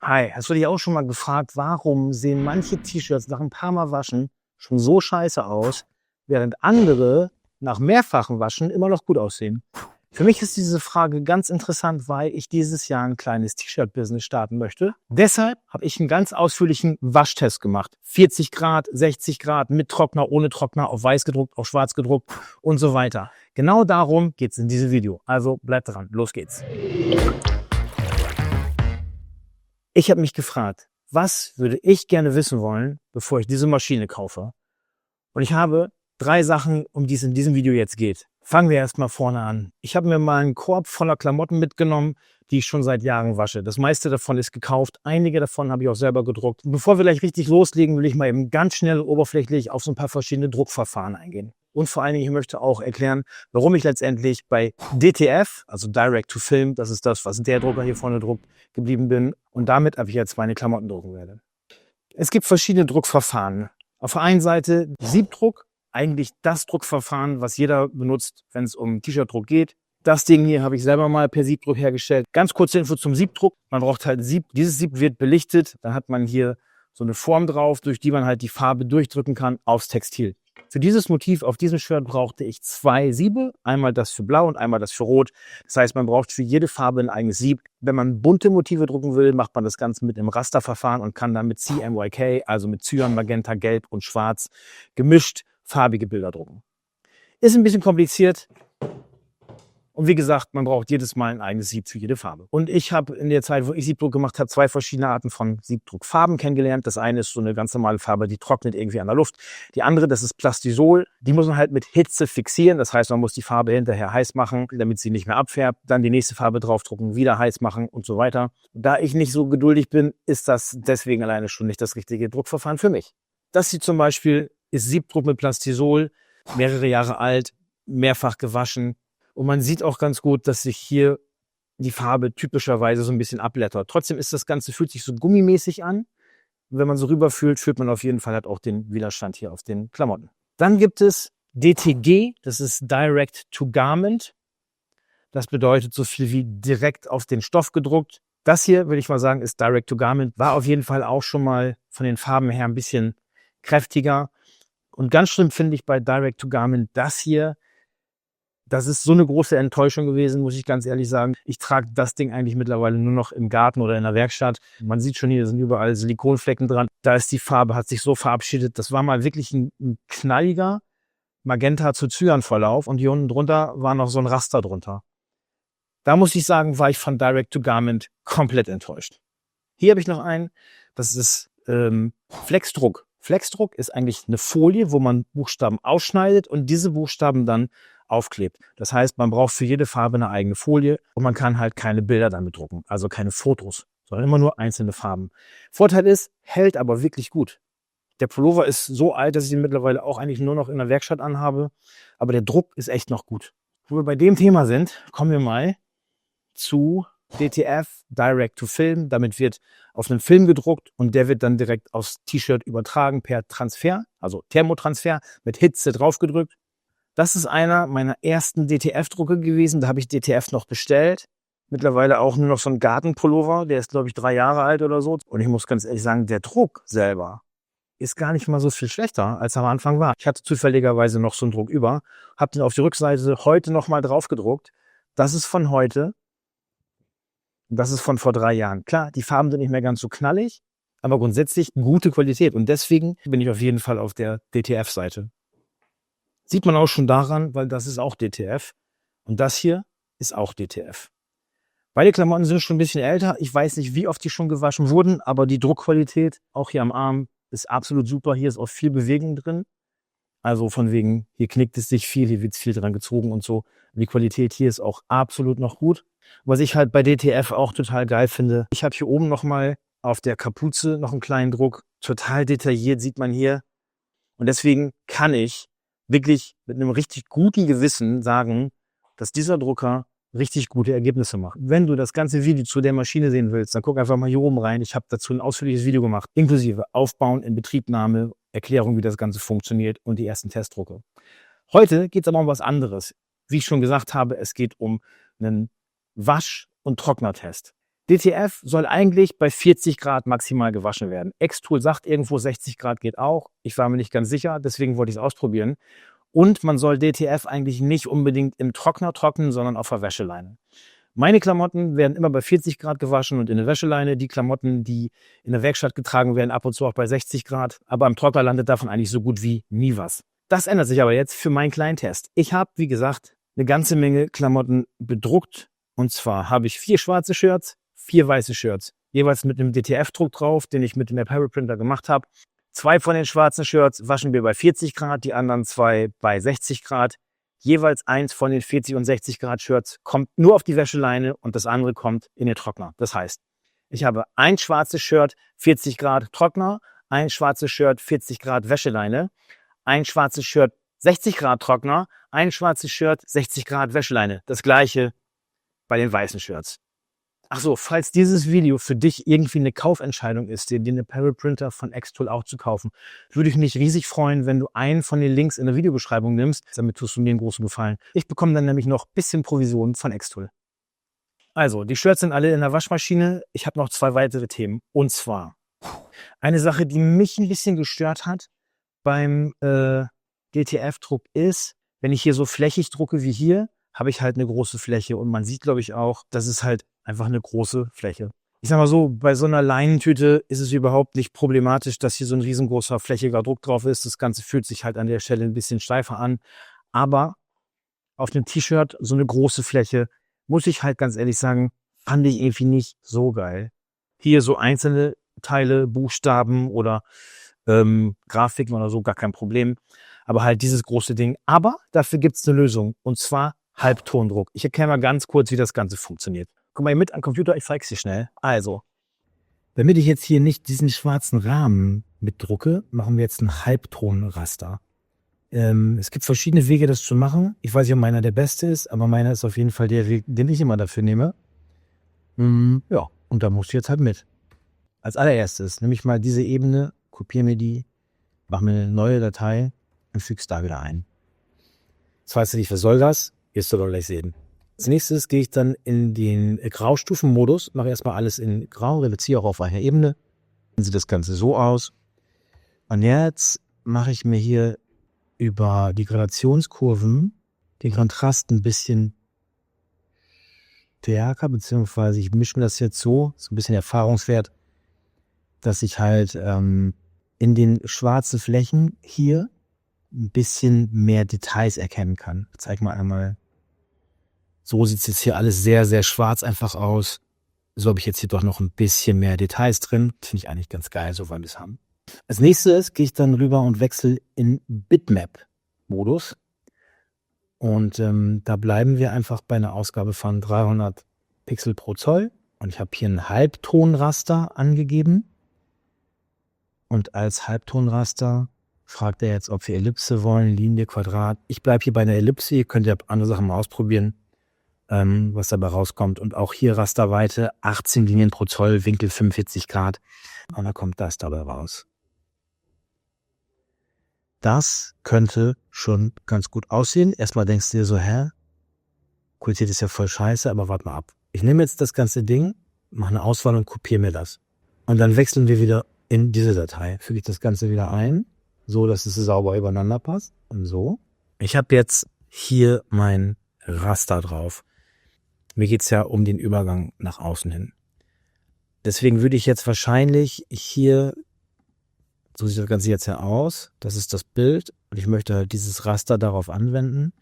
Hi, hast du dich auch schon mal gefragt, warum sehen manche T-Shirts nach ein paar Mal Waschen schon so scheiße aus, während andere nach mehrfachem Waschen immer noch gut aussehen? Für mich ist diese Frage ganz interessant, weil ich dieses Jahr ein kleines T-Shirt-Business starten möchte. Deshalb habe ich einen ganz ausführlichen Waschtest gemacht. 40 Grad, 60 Grad, mit Trockner, ohne Trockner, auf weiß gedruckt, auf schwarz gedruckt und so weiter. Genau darum geht es in diesem Video. Also bleibt dran, los geht's. Ich habe mich gefragt, was würde ich gerne wissen wollen, bevor ich diese Maschine kaufe? Und ich habe 3 Sachen, um die es in diesem Video jetzt geht. Fangen wir erstmal vorne an. Ich habe mir mal einen Korb voller Klamotten mitgenommen, die ich schon seit Jahren wasche. Das meiste davon ist gekauft. Einige davon habe ich auch selber gedruckt. Und bevor wir gleich richtig loslegen, will ich mal eben ganz schnell oberflächlich auf so ein paar verschiedene Druckverfahren eingehen. Und vor allen Dingen, ich möchte auch erklären, warum ich letztendlich bei DTF, also Direct to Film, das ist das, was der Drucker hier vorne druckt, geblieben bin und damit ab jetzt meine Klamotten drucken werde. Es gibt verschiedene Druckverfahren. Auf der einen Seite Siebdruck, eigentlich das Druckverfahren, was jeder benutzt, wenn es um T-Shirt-Druck geht. Das Ding hier habe ich selber mal per Siebdruck hergestellt. Ganz kurze Info zum Siebdruck. Man braucht halt Sieb. Dieses Sieb wird belichtet. Dann hat man hier so eine Form drauf, durch die man halt die Farbe durchdrücken kann aufs Textil. Für dieses Motiv auf diesem Shirt brauchte ich 2 Siebe. Einmal das für Blau und einmal das für Rot. Das heißt, man braucht für jede Farbe ein eigenes Sieb. Wenn man bunte Motive drucken will, macht man das Ganze mit einem Rasterverfahren und kann dann mit CMYK, also mit Cyan, Magenta, Gelb und Schwarz, gemischt farbige Bilder drucken. Ist ein bisschen kompliziert. Und wie gesagt, man braucht jedes Mal ein eigenes Sieb für jede Farbe. Und ich habe in der Zeit, wo ich Siebdruck gemacht habe, 2 verschiedene Arten von Siebdruckfarben kennengelernt. Das eine ist so eine ganz normale Farbe, die trocknet irgendwie an der Luft. Die andere, das ist Plastisol. Die muss man halt mit Hitze fixieren. Das heißt, man muss die Farbe hinterher heiß machen, damit sie nicht mehr abfärbt. Dann die nächste Farbe draufdrucken, wieder heiß machen und so weiter. Da ich nicht so geduldig bin, ist das deswegen alleine schon nicht das richtige Druckverfahren für mich. Das hier zum Beispiel ist Siebdruck mit Plastisol, mehrere Jahre alt, mehrfach gewaschen. Und man sieht auch ganz gut, dass sich hier die Farbe typischerweise so ein bisschen abblättert. Trotzdem ist das Ganze, fühlt sich so gummimäßig an. Und wenn man so rüberfühlt, fühlt man auf jeden Fall halt auch den Widerstand hier auf den Klamotten. Dann gibt es DTG, das ist Direct to Garment. Das bedeutet so viel wie direkt auf den Stoff gedruckt. Das hier, würde ich mal sagen, ist Direct to Garment. War auf jeden Fall auch schon mal von den Farben her ein bisschen kräftiger. Und ganz schlimm finde ich bei Direct to Garment das hier. Das ist so eine große Enttäuschung gewesen, muss ich ganz ehrlich sagen. Ich trage das Ding eigentlich mittlerweile nur noch im Garten oder in der Werkstatt. Man sieht schon, hier sind überall Silikonflecken dran. Da ist die Farbe, hat sich so verabschiedet. Das war mal wirklich ein knalliger Magenta zu Cyan-Verlauf und hier unten drunter war noch so ein Raster drunter. Da muss ich sagen, war ich von Direct to Garment komplett enttäuscht. Hier habe ich noch einen, das ist Flexdruck. Flexdruck ist eigentlich eine Folie, wo man Buchstaben ausschneidet und diese Buchstaben dann aufklebt. Das heißt, man braucht für jede Farbe eine eigene Folie und man kann halt keine Bilder damit drucken, also keine Fotos, sondern immer nur einzelne Farben. Vorteil ist, hält aber wirklich gut. Der Pullover ist so alt, dass ich ihn mittlerweile auch eigentlich nur noch in der Werkstatt anhabe, aber der Druck ist echt noch gut. Wo wir bei dem Thema sind, kommen wir mal zu DTF, Direct to Film. Damit wird auf einem Film gedruckt und der wird dann direkt aufs T-Shirt übertragen per Transfer, also Thermotransfer mit Hitze draufgedrückt. Das ist einer meiner ersten DTF-Drucke gewesen. Da habe ich DTF noch bestellt. Mittlerweile auch nur noch so ein Gartenpullover. Der ist, glaube ich, 3 Jahre alt oder so. Und ich muss ganz ehrlich sagen, der Druck selber ist gar nicht mal so viel schlechter, als er am Anfang war. Ich hatte zufälligerweise noch so einen Druck über. Habe den auf die Rückseite heute nochmal drauf gedruckt. Das ist von heute. Das ist von vor 3 Jahren. Klar, die Farben sind nicht mehr ganz so knallig, aber grundsätzlich gute Qualität. Und deswegen bin ich auf jeden Fall auf der DTF-Seite. Sieht man auch schon daran, weil das ist auch DTF. Und das hier ist auch DTF. Beide Klamotten sind schon ein bisschen älter. Ich weiß nicht, wie oft die schon gewaschen wurden, aber die Druckqualität, auch hier am Arm, ist absolut super. Hier ist auch viel Bewegung drin. Also von wegen, hier knickt es sich viel, hier wird viel dran gezogen und so. Die Qualität hier ist auch absolut noch gut. Was ich halt bei DTF auch total geil finde, ich habe hier oben nochmal auf der Kapuze noch einen kleinen Druck. Total detailliert sieht man hier. Und deswegen kann ich wirklich mit einem richtig guten Gewissen sagen, dass dieser Drucker richtig gute Ergebnisse macht. Wenn du das ganze Video zu der Maschine sehen willst, dann guck einfach mal hier oben rein. Ich habe dazu ein ausführliches Video gemacht, inklusive Aufbauen, Inbetriebnahme, Erklärung, wie das Ganze funktioniert und die ersten Testdrucke. Heute geht es aber um was anderes. Wie ich schon gesagt habe, es geht um einen Wasch- und Trocknertest. DTF soll eigentlich bei 40 Grad maximal gewaschen werden. Xtool sagt irgendwo 60 Grad geht auch. Ich war mir nicht ganz sicher, deswegen wollte ich es ausprobieren. Und man soll DTF eigentlich nicht unbedingt im Trockner trocknen, sondern auf der Wäscheleine. Meine Klamotten werden immer bei 40 Grad gewaschen und in der Wäscheleine. Die Klamotten, die in der Werkstatt getragen werden, ab und zu auch bei 60 Grad. Aber im Trockner landet davon eigentlich so gut wie nie was. Das ändert sich aber jetzt für meinen kleinen Test. Ich habe, wie gesagt, eine ganze Menge Klamotten bedruckt. Und zwar habe ich 4 schwarze Shirts, 4 weiße Shirts. Jeweils mit einem DTF-Druck drauf, den ich mit dem Apparel Printer gemacht habe. 2 von den schwarzen Shirts waschen wir bei 40 Grad, die anderen 2 bei 60 Grad. Jeweils eins von den 40 und 60 Grad Shirts kommt nur auf die Wäscheleine und das andere kommt in den Trockner. Das heißt, ich habe ein schwarzes Shirt, 40 Grad Trockner, ein schwarzes Shirt, 40 Grad Wäscheleine, ein schwarzes Shirt, 60 Grad Trockner, ein schwarzes Shirt, 60 Grad Wäscheleine. Das gleiche bei den weißen Shirts. Ach so, falls dieses Video für dich irgendwie eine Kaufentscheidung ist, dir den Apparel Printer von Xtool auch zu kaufen, würde ich mich riesig freuen, wenn du einen von den Links in der Videobeschreibung nimmst. Damit tust du mir einen großen Gefallen. Ich bekomme dann nämlich noch ein bisschen Provision von Xtool. Also, die Shirts sind alle in der Waschmaschine. Ich habe noch 2 weitere Themen. Und zwar eine Sache, die mich ein bisschen gestört hat beim DTF-Druck ist, wenn ich hier so flächig drucke wie hier, habe ich halt eine große Fläche. Und man sieht, glaube ich, auch, dass es halt einfach eine große Fläche. Ich sag mal so, bei so einer Leinentüte ist es überhaupt nicht problematisch, dass hier so ein riesengroßer flächiger Druck drauf ist. Das Ganze fühlt sich halt an der Stelle ein bisschen steifer an. Aber auf dem T-Shirt so eine große Fläche, muss ich halt ganz ehrlich sagen, fand ich irgendwie nicht so geil. Hier so einzelne Teile, Buchstaben oder Grafiken oder so, gar kein Problem. Aber halt dieses große Ding. Aber dafür gibt's eine Lösung. Und zwar Halbtondruck. Ich erkläre mal ganz kurz, wie das Ganze funktioniert. Guck mal hier mit am Computer, ich zeig's dir schnell. Also, damit ich jetzt hier nicht diesen schwarzen Rahmen mitdrucke, machen wir jetzt ein Halbtonraster. Es gibt verschiedene Wege, das zu machen. Ich weiß nicht, ob meiner der beste ist, aber meiner ist auf jeden Fall der Weg, den ich immer dafür nehme. Ja, und da musst du jetzt halt mit. Als allererstes nehme ich mal diese Ebene, kopiere mir die, mache mir eine neue Datei und füge es da wieder ein. Jetzt weißt du nicht, was soll das? Wirst du doch gleich sehen. Als nächstes gehe ich dann in den Graustufenmodus, mache erstmal alles in Grau, reduziere auch auf eine Ebene. Dann sieht das Ganze so aus. Und jetzt mache ich mir hier über die Gradationskurven den Kontrast ein bisschen stärker, beziehungsweise ich mische mir das jetzt so ein bisschen Erfahrungswert, dass ich halt in den schwarzen Flächen hier ein bisschen mehr Details erkennen kann. Ich zeige mal einmal. So sieht es jetzt hier alles sehr, sehr schwarz einfach aus. So habe ich jetzt hier doch noch ein bisschen mehr Details drin. Finde ich eigentlich ganz geil, so wollen wir es haben. Als nächstes gehe ich dann rüber und wechsle in Bitmap-Modus. Und da bleiben wir einfach bei einer Ausgabe von 300 Pixel pro Zoll. Und ich habe hier ein Halbtonraster angegeben. Und als Halbtonraster fragt er jetzt, ob wir Ellipse wollen, Linie, Quadrat. Ich bleibe hier bei einer Ellipse. Ihr könnt ja andere Sachen mal ausprobieren, was dabei rauskommt. Und auch hier Rasterweite 18 Linien pro Zoll, Winkel 45 Grad. Und da kommt das dabei raus. Das könnte schon ganz gut aussehen. Erstmal denkst du dir so, Qualität ist ja voll scheiße, aber warte mal ab. Ich nehme jetzt das ganze Ding, mache eine Auswahl und kopiere mir das. Und dann wechseln wir wieder in diese Datei. Füge ich das Ganze wieder ein, so dass es sauber übereinander passt. Und so. Ich habe jetzt hier mein Raster drauf. Mir geht's ja um den Übergang nach außen hin. Deswegen würde ich jetzt wahrscheinlich hier, so sieht das Ganze jetzt ja aus, das ist das Bild und ich möchte halt dieses Raster darauf anwenden.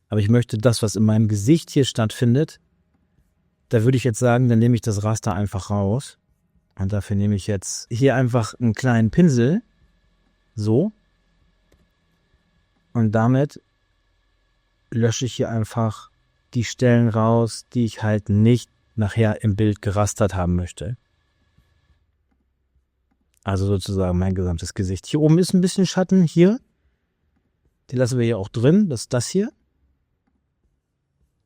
Aber ich möchte das, was in meinem Gesicht hier stattfindet, da würde ich jetzt sagen, dann nehme ich das Raster einfach raus. Und dafür nehme ich jetzt hier einfach einen kleinen Pinsel, so. Und damit lösche ich hier einfach die Stellen raus, die ich halt nicht nachher im Bild gerastert haben möchte. Also sozusagen mein gesamtes Gesicht. Hier oben ist ein bisschen Schatten, hier. Die lassen wir hier auch drin, das ist das hier.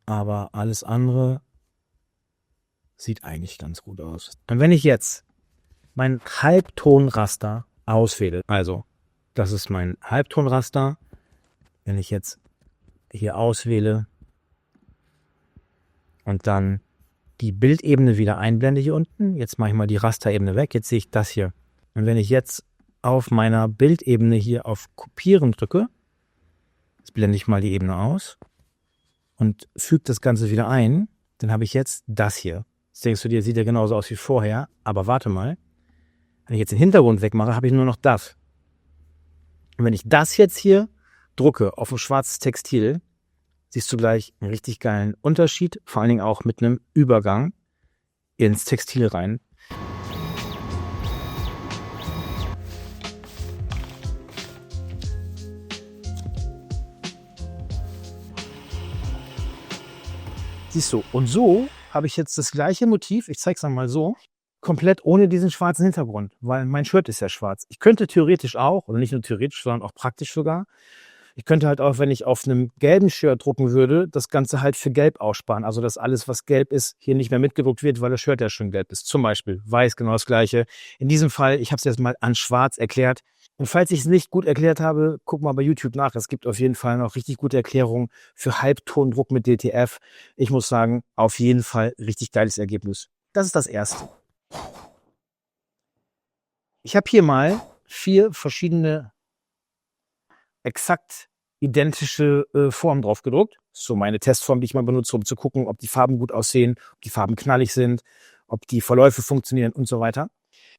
Aber alles andere sieht eigentlich ganz gut aus. Und wenn ich jetzt mein Halbtonraster auswähle, also das ist mein Halbtonraster, wenn ich jetzt hier auswähle und dann die Bildebene wieder einblende hier unten. Jetzt mache ich mal die Rasterebene weg. Jetzt sehe ich das hier. Und wenn ich jetzt auf meiner Bildebene hier auf Kopieren drücke, jetzt blende ich mal die Ebene aus und füge das Ganze wieder ein, dann habe ich jetzt das hier. Jetzt denkst du dir, sieht ja genauso aus wie vorher, aber warte mal. Wenn ich jetzt den Hintergrund wegmache, habe ich nur noch das. Und wenn ich das jetzt hier drucke auf ein schwarzes Textil, siehst du gleich einen richtig geilen Unterschied, vor allen Dingen auch mit einem Übergang ins Textil rein. Siehst du, und so habe ich jetzt das gleiche Motiv, ich zeige es einmal so, komplett ohne diesen schwarzen Hintergrund, weil mein Shirt ist ja schwarz. Ich könnte theoretisch auch, oder nicht nur theoretisch, sondern auch praktisch sogar, ich könnte halt auch, wenn ich auf einem gelben Shirt drucken würde, das Ganze halt für gelb aussparen. Also, dass alles, was gelb ist, hier nicht mehr mitgedruckt wird, weil das Shirt ja schon gelb ist. Zum Beispiel weiß, genau das Gleiche. In diesem Fall, ich habe es jetzt mal an schwarz erklärt. Und falls ich es nicht gut erklärt habe, guck mal bei YouTube nach. Es gibt auf jeden Fall noch richtig gute Erklärungen für Halbtondruck mit DTF. Ich muss sagen, auf jeden Fall richtig geiles Ergebnis. Das ist das Erste. Ich habe hier mal 4 verschiedene exakt identische Formen drauf gedruckt. So meine Testform, die ich mal benutze, um zu gucken, ob die Farben gut aussehen, ob die Farben knallig sind, ob die Verläufe funktionieren und so weiter.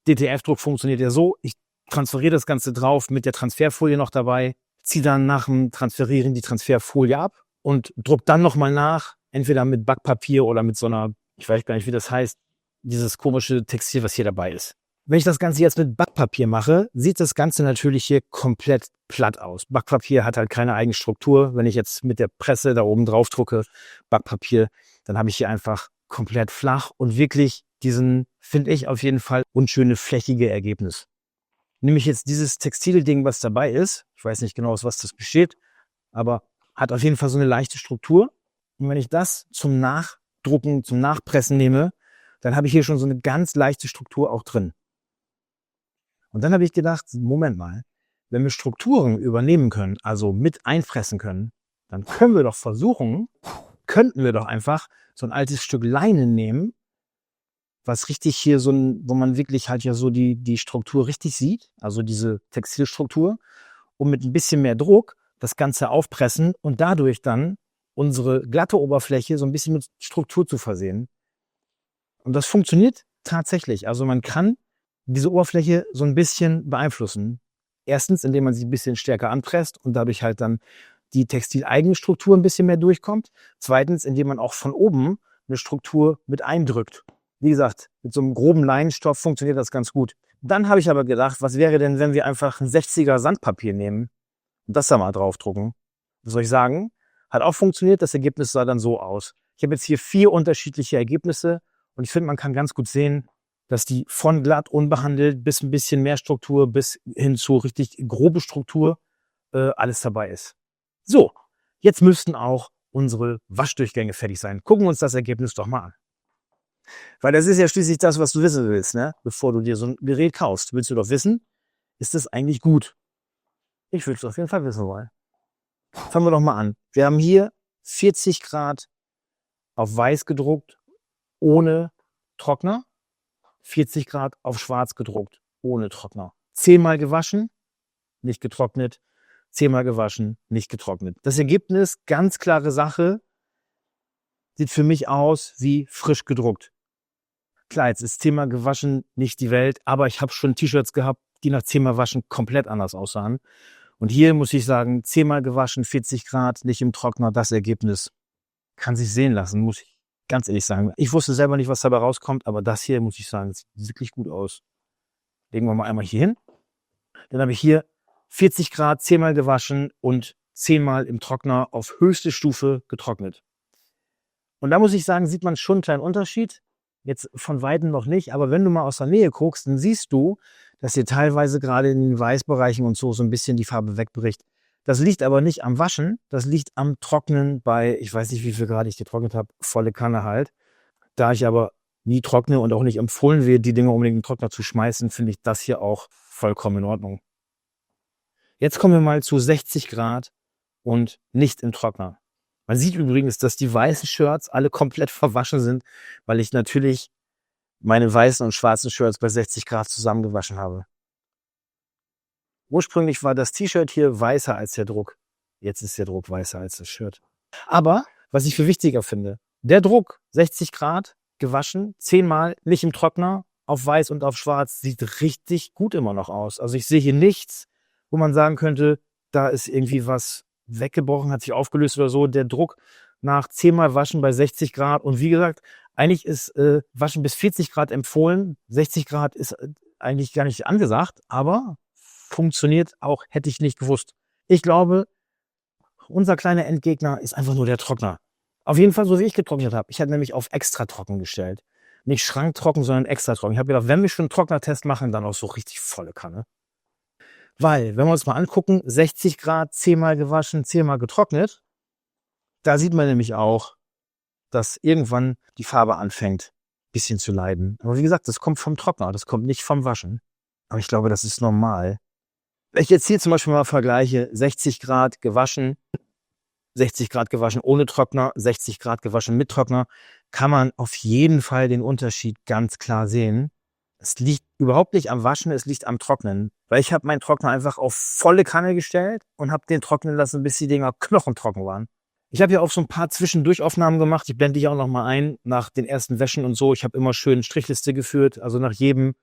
DTF-Druck funktioniert ja so, ich transferiere das Ganze drauf mit der Transferfolie noch dabei, ziehe dann nach dem Transferieren die Transferfolie ab und druck dann nochmal nach, entweder mit Backpapier oder mit so einer, ich weiß gar nicht, wie das heißt, dieses komische Textil, was hier dabei ist. Wenn ich das Ganze jetzt mit Backpapier mache, sieht das Ganze natürlich hier komplett platt aus. Backpapier hat halt keine eigene Struktur. Wenn ich jetzt mit der Presse da oben drauf drucke, Backpapier, dann habe ich hier einfach komplett flach und wirklich diesen, finde ich auf jeden Fall, unschöne, flächige Ergebnis. Nehme ich jetzt dieses Textilding, was dabei ist, ich weiß nicht genau, aus was das besteht, aber hat auf jeden Fall so eine leichte Struktur. Und wenn ich das zum Nachdrucken, zum Nachpressen nehme, dann habe ich hier schon so eine ganz leichte Struktur auch drin. Und dann habe ich gedacht, Moment mal, wenn wir Strukturen übernehmen können, also mit einfressen können, dann könnten wir doch einfach so ein altes Stück Leine nehmen, was richtig hier so ein, wo man wirklich halt ja so die Struktur richtig sieht, also diese Textilstruktur, und mit ein bisschen mehr Druck das Ganze aufpressen und dadurch dann unsere glatte Oberfläche so ein bisschen mit Struktur zu versehen. Und das funktioniert tatsächlich. Also man kann diese Oberfläche so ein bisschen beeinflussen. Erstens, indem man sie ein bisschen stärker anpresst und dadurch halt dann die textileigene Struktur ein bisschen mehr durchkommt. Zweitens, indem man auch von oben eine Struktur mit eindrückt. Wie gesagt, mit so einem groben Leinenstoff funktioniert das ganz gut. Dann habe ich aber gedacht, was wäre denn, wenn wir einfach ein 60er Sandpapier nehmen und das da mal draufdrucken? Was soll ich sagen? Hat auch funktioniert, das Ergebnis sah dann so aus. Ich habe jetzt hier 4 unterschiedliche Ergebnisse und ich finde, man kann ganz gut sehen, dass die von glatt, unbehandelt bis ein bisschen mehr Struktur, bis hin zu richtig grobe Struktur alles dabei ist. So, jetzt müssten auch unsere Waschdurchgänge fertig sein. Gucken wir uns das Ergebnis doch mal an. Weil das ist ja schließlich das, was du wissen willst, ne? Bevor du dir so ein Gerät kaufst. Willst du doch wissen, ist das eigentlich gut? Ich würde es auf jeden Fall wissen wollen. Fangen wir doch mal an. Wir haben hier 40 Grad auf weiß gedruckt, ohne Trockner. 40 Grad auf schwarz gedruckt, ohne Trockner. 10-mal gewaschen, nicht getrocknet. 10-mal gewaschen, nicht getrocknet. Das Ergebnis, ganz klare Sache, sieht für mich aus wie frisch gedruckt. Klar, jetzt ist 10-mal gewaschen nicht die Welt, aber ich habe schon T-Shirts gehabt, die nach 10-mal waschen komplett anders aussahen. Und hier muss ich sagen, 10-mal gewaschen, 40 Grad, nicht im Trockner, das Ergebnis kann sich sehen lassen, muss ich ganz ehrlich sagen. Ich wusste selber nicht, was dabei rauskommt, aber das hier, muss ich sagen, sieht wirklich gut aus. Legen wir mal einmal hier hin. Dann habe ich hier 40 Grad, 10-mal gewaschen und 10-mal im Trockner auf höchste Stufe getrocknet. Und da muss ich sagen, sieht man schon einen kleinen Unterschied. Jetzt von Weitem noch nicht, aber wenn du mal aus der Nähe guckst, dann siehst du, dass hier teilweise gerade in den Weißbereichen und so ein bisschen die Farbe wegbricht. Das liegt aber nicht am Waschen, das liegt am Trocknen bei, ich weiß nicht, wie viel Grad ich getrocknet habe, volle Kanne halt. Da ich aber nie trockne und auch nicht empfohlen wird, die Dinge unbedingt in den Trockner zu schmeißen, finde ich das hier auch vollkommen in Ordnung. Jetzt kommen wir mal zu 60 Grad und nicht im Trockner. Man sieht übrigens, dass die weißen Shirts alle komplett verwaschen sind, weil ich natürlich meine weißen und schwarzen Shirts bei 60 Grad zusammengewaschen habe. Ursprünglich war das T-Shirt hier weißer als der Druck. Jetzt ist der Druck weißer als das Shirt. Aber was ich für wichtiger finde, der Druck, 60 Grad, gewaschen, 10-mal, nicht im Trockner, auf weiß und auf schwarz, sieht richtig gut immer noch aus. Also ich sehe hier nichts, wo man sagen könnte, da ist irgendwie was weggebrochen, hat sich aufgelöst oder so. Der Druck nach 10-mal Waschen bei 60 Grad. Und wie gesagt, eigentlich ist Waschen bis 40 Grad empfohlen. 60 Grad ist eigentlich gar nicht angesagt, aber funktioniert auch, hätte ich nicht gewusst. Ich glaube, unser kleiner Endgegner ist einfach nur der Trockner. Auf jeden Fall, so wie ich getrocknet habe. Ich hatte nämlich auf extra trocken gestellt. Nicht schranktrocken, sondern extra trocken. Ich habe gedacht, wenn wir schon einen Trocknertest machen, dann auch so richtig volle Kanne. Weil, wenn wir uns mal angucken, 60 Grad, 10-mal gewaschen, 10-mal getrocknet, da sieht man nämlich auch, dass irgendwann die Farbe anfängt, ein bisschen zu leiden. Aber wie gesagt, das kommt vom Trockner, das kommt nicht vom Waschen. Aber ich glaube, das ist normal. Wenn ich jetzt hier zum Beispiel mal vergleiche, 60 Grad gewaschen, 60 Grad gewaschen ohne Trockner, 60 Grad gewaschen mit Trockner, kann man auf jeden Fall den Unterschied ganz klar sehen. Es liegt überhaupt nicht am Waschen, es liegt am Trocknen. Weil ich habe meinen Trockner einfach auf volle Kanne gestellt und habe den trocknen lassen, bis die Dinger knochentrocken waren. Ich habe ja auch so ein paar Zwischendurchaufnahmen gemacht. Ich blende die auch noch mal ein nach den ersten Wäschen und so. Ich habe immer schön Strichliste geführt. Also nach jedem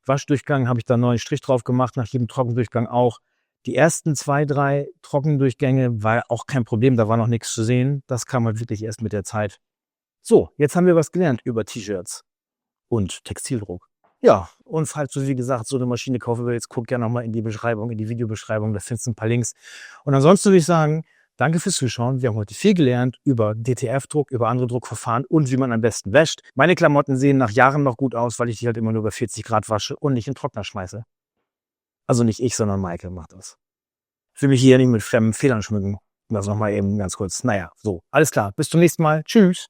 Waschdurchgang habe ich da einen neuen Strich drauf gemacht, nach jedem Trockendurchgang auch. Die ersten 2, 3 Trockendurchgänge war auch kein Problem, da war noch nichts zu sehen. Das kam halt wirklich erst mit der Zeit. So, jetzt haben wir was gelernt über T-Shirts und Textildruck. Ja, und falls du, wie gesagt, so eine Maschine kaufen willst, guck gerne nochmal in die Beschreibung, in die Videobeschreibung, da findest du ein paar Links. Und ansonsten würde ich sagen, danke fürs Zuschauen. Wir haben heute viel gelernt über DTF-Druck, über andere Druckverfahren und wie man am besten wäscht. Meine Klamotten sehen nach Jahren noch gut aus, weil ich die halt immer nur bei 40 Grad wasche und nicht in den Trockner schmeiße. Also nicht ich, sondern Maike macht das. Ich will mich hier nicht mit fremden Fehlern schmücken. Das nochmal eben ganz kurz. Naja, so, alles klar. Bis zum nächsten Mal. Tschüss.